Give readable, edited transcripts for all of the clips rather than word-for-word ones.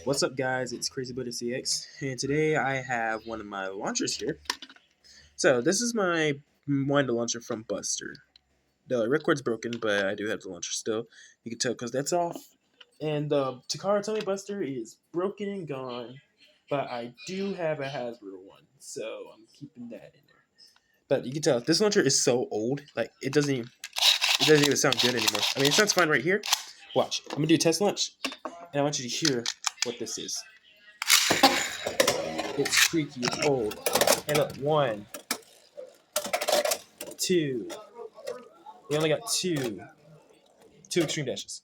What's up, guys? It's Crazy Buddha CX, and today I have one of my launchers here. So this is my winder launcher from Buster. The ripcord's broken, but I do have the launcher still. You can tell because that's off. And the Takara Tummy Buster is broken and gone, but I do have a Hasbro one, so I'm keeping that in there. But you can tell this launcher is so old, like it doesn't even sound good anymore. I mean, it sounds fine right here. Watch, I'm gonna do a test launch, and I want you to hear what this is. It's squeaky, it's old. And look, one, two. We only got two extreme dashes.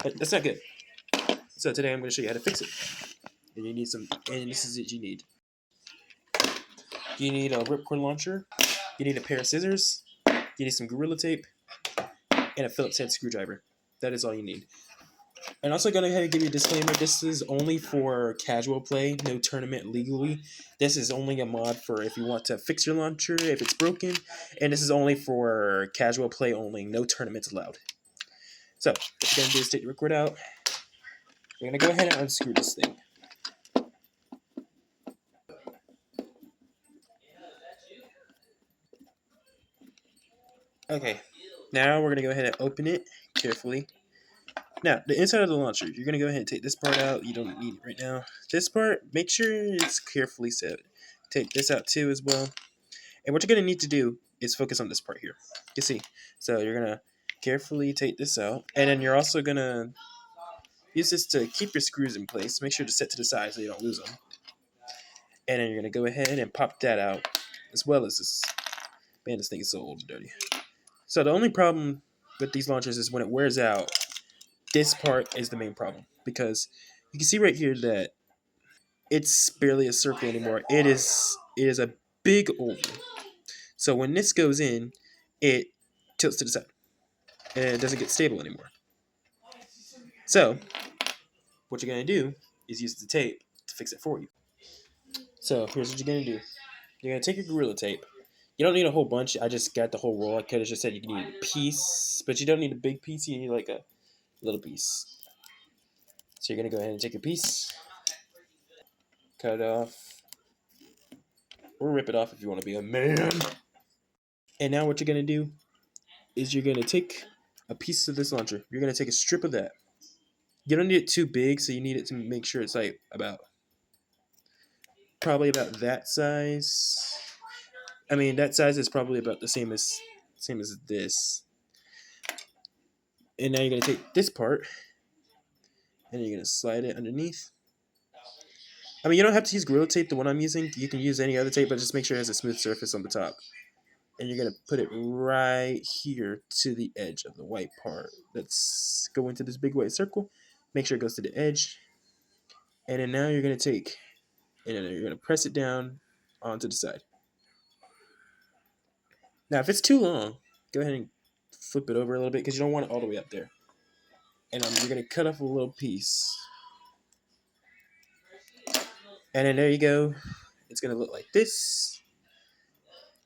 But that's not good. So today I'm going to show you how to fix it. And you need and this is what you need. You need a ripcord launcher. You need a pair of scissors. You need some Gorilla Tape. And a Phillips head screwdriver. That is all you need. And also going to go ahead and give you a disclaimer. This is only for casual play, no tournament legally. This is only a mod for if you want to fix your launcher, if it's broken. And this is only for casual play only, no tournaments allowed. So, what you're going to do is take the ripcord out. We're going to go ahead and unscrew this thing. Okay, now we're going to go ahead and open it carefully. Now, the inside of the launcher, you're going to go ahead and take this part out. You don't need it right now. This part, make sure it's carefully set. Take this out too as well. And what you're going to need to do is focus on this part here. You see? So you're going to carefully take this out. And then you're also going to use this to keep your screws in place. Make sure to set to the side so you don't lose them. And then you're going to go ahead and pop that out, as well as this. Man, this thing is so old and dirty. So the only problem with these launchers is when it wears out, this part is the main problem. Because you can see right here that it's barely a circle anymore. It is a big oval. So when this goes in, it tilts to the side. And it doesn't get stable anymore. So what you're going to do is use the tape to fix it for you. So here's what you're going to do. You're going to take your Gorilla Tape. You don't need a whole bunch. I just got the whole roll. I could have just said you need a piece, but you don't need a big piece. You need like a little piece. So you're going to go ahead and take your piece, cut it off, or rip it off if you want to be a man. And now what you're going to do is you're going to take a piece of this launcher. You're going to take a strip of that. You don't need it too big, so you need it to make sure it's like probably about that size. I mean, that size is probably about the same as this. And now you're going to take this part, and you're going to slide it underneath. I mean, you don't have to use Gorilla Tape, the one I'm using. You can use any other tape, but just make sure it has a smooth surface on the top. And you're going to put it right here to the edge of the white part. Let's go into this big white circle. Make sure it goes to the edge. And then now you're going to take, and then you're going to press it down onto the side. Now, if it's too long, go ahead and flip it over a little bit because you don't want it all the way up there. And you're going to cut off a little piece. And then there you go. It's going to look like this.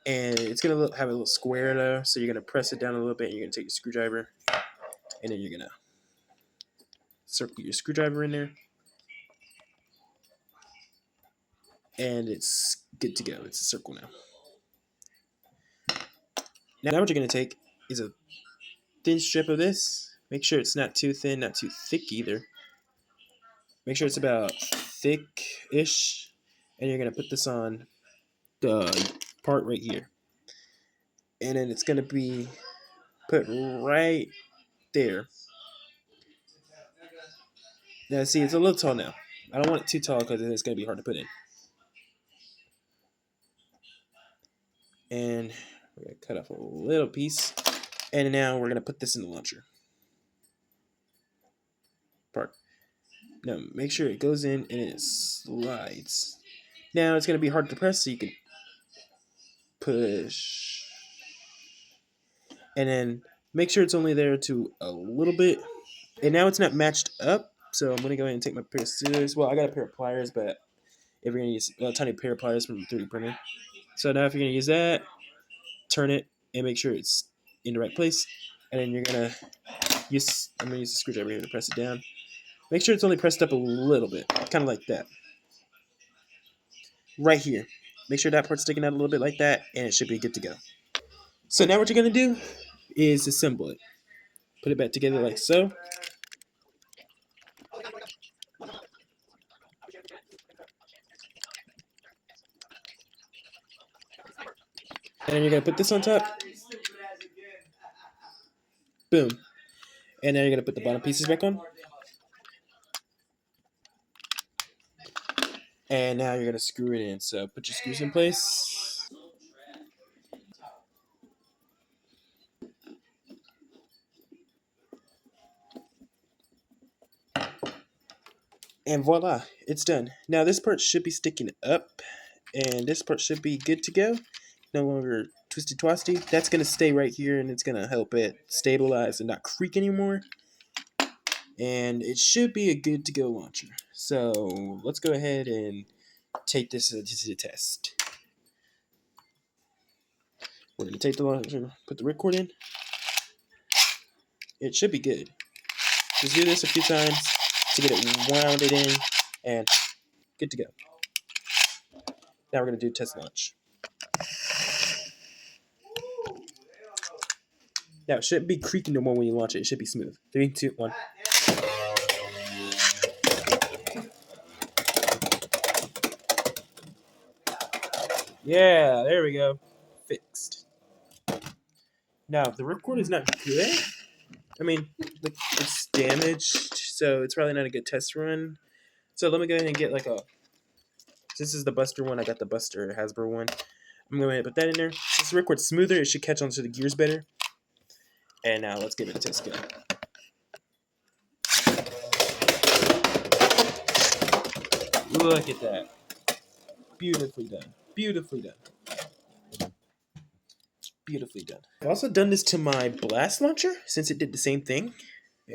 And it's going to have a little square there. So you're going to press it down a little bit. And you're going to take your screwdriver. And then you're going to circle your screwdriver in there. And it's good to go. It's a circle now. Now what you're going to take is a thin strip of this. Make sure it's not too thin, not too thick either. Make sure it's about thick-ish. And you're going to put this on the part right here. And then it's going to be put right there. Now, see, it's a little tall now. I don't want it too tall because it's going to be hard to put in. And we're going to cut off a little piece. And now we're going to put this in the launcher part. Now, make sure it goes in and it slides. Now, it's going to be hard to press, so you can push. And then make sure it's only there to a little bit. And now it's not matched up, so I'm going to go ahead and take my pair of scissors. Well, I got a pair of pliers, but if you're going to use a tiny pair of pliers from the 3D printer. So now if you're going to use that, turn it and make sure it's in the right place. And then you're going to use, I'm going to use the screwdriver here to press it down. Make sure it's only pressed up a little bit, kind of like that. Right here. Make sure that part's sticking out a little bit like that, and it should be good to go. So now what you're going to do is assemble it. Put it back together like so. And then you're going to put this on top. Boom. And then you're going to put the bottom pieces back on. And now you're going to screw it in. So put your screws in place. And voila, it's done. Now this part should be sticking up. And this part should be good to go. No longer twisty twasty. That's going to stay right here, and it's going to help it stabilize and not creak anymore. And it should be a good to go launcher. So let's go ahead and take this to the test. We're going to take the launcher, put the ripcord in. It should be good. Just do this a few times to get it wounded in, and good to go. Now we're going to do test launch. Now it shouldn't be creaking no more when you launch it. It should be smooth. 3, 2, 1. Yeah, there we go. Fixed. Now, if the ripcord is not good, I mean, it's damaged, so it's probably not a good test run. So let me go ahead and get like a... This is the Buster one. I got the Buster Hasbro one. I'm going to put that in there. Since the ripcord's smoother, it should catch onto the gears better. And now let's give it a test go. Look at that. Beautifully done. Beautifully done. Beautifully done. I've also done this to my blast launcher since it did the same thing.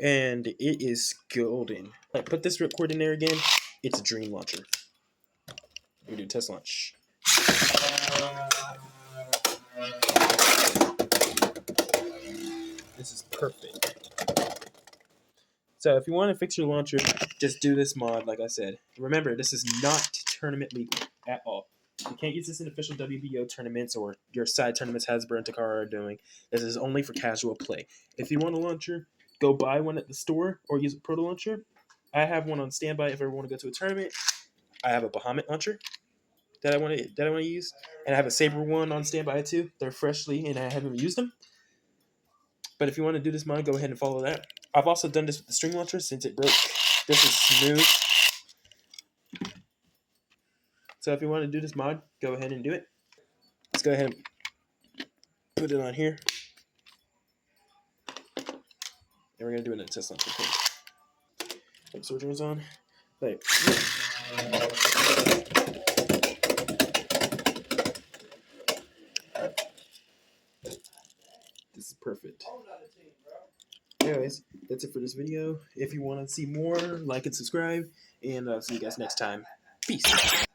And it is golden. I put this ripcord in there again. It's a dream launcher. We do test launch. This is perfect. So if you want to fix your launcher, just do this mod like I said. Remember, this is not tournament legal at all. You can't use this in official WBO tournaments or your side tournaments Hasbro and Takara are doing. This is only for casual play. If you want a launcher, go buy one at the store or use a proto launcher. I have one on standby if I ever want to go to a tournament. I have a Bahamut launcher that I want to use, and I have a Saber one on standby too. They're freshly, and I haven't used them. But if you want to do this mod, go ahead and follow that. I've also done this with the string launcher since it broke. This is smooth. So if you want to do this mod, go ahead and do it. Let's go ahead and put it on here. And we're going to do it in a test launcher. Like surgery is on. Like, this is perfect. Anyways, that's it for this video. If you want to see more, like and subscribe. And I'll see you guys next time. Peace.